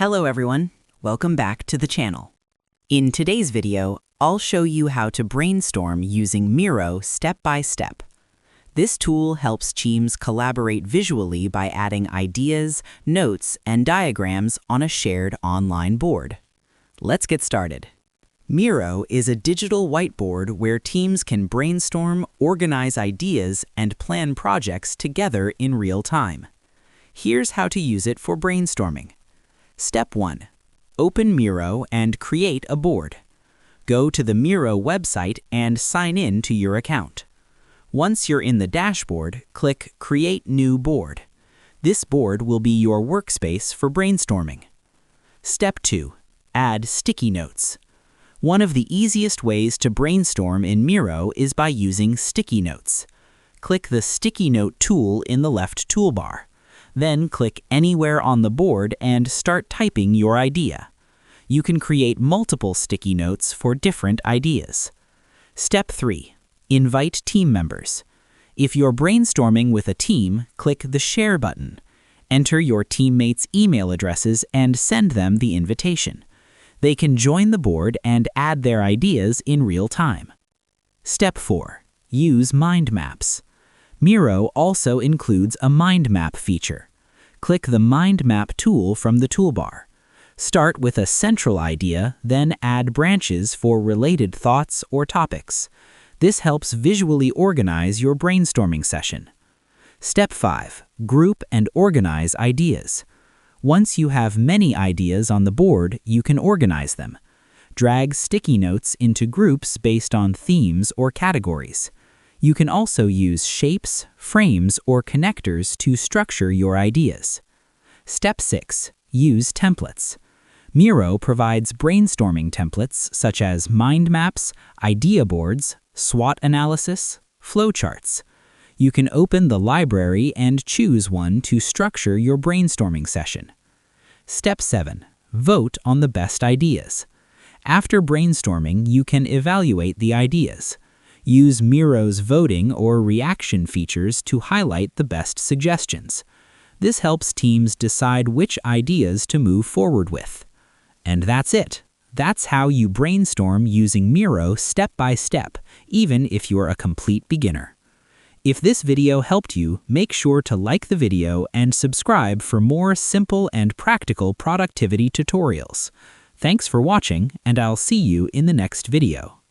Hello everyone, welcome back to the channel. In today's video, I'll show you how to brainstorm using Miro step by step. This tool helps teams collaborate visually by adding ideas, notes, and diagrams on a shared online board. Let's get started. Miro is a digital whiteboard where teams can brainstorm, organize ideas, and plan projects together in real time. Here's how to use it for brainstorming. Step 1. Open Miro and create a board. Go to the Miro website and sign in to your account. Once you're in the dashboard, click Create New Board. This board will be your workspace for brainstorming. Step 2. Add sticky notes. One of the easiest ways to brainstorm in Miro is by using sticky notes. Click the Sticky Note tool in the left toolbar. Then click anywhere on the board and start typing your idea. You can create multiple sticky notes for different ideas. Step 3. Invite team members. If you're brainstorming with a team, click the Share button. Enter your teammates' email addresses and send them the invitation. They can join the board and add their ideas in real time. Step 4. Use mind maps. Miro also includes a mind map feature. Click the Mind Map tool from the toolbar. Start with a central idea, then add branches for related thoughts or topics. This helps visually organize your brainstorming session. Step 5. Group and organize ideas. Once you have many ideas on the board, you can organize them. Drag sticky notes into groups based on themes or categories. You can also use shapes, frames, or connectors to structure your ideas. Step 6. Use templates. Miro provides brainstorming templates such as mind maps, idea boards, SWOT analysis, flowcharts. You can open the library and choose one to structure your brainstorming session. Step 7. Vote on the best ideas. After brainstorming, you can evaluate the ideas. Use Miro's voting or reaction features to highlight the best suggestions. This helps teams decide which ideas to move forward with. And that's it. That's how you brainstorm using Miro step by step, even if you're a complete beginner. If this video helped you, make sure to like the video and subscribe for more simple and practical productivity tutorials. Thanks for watching, and I'll see you in the next video.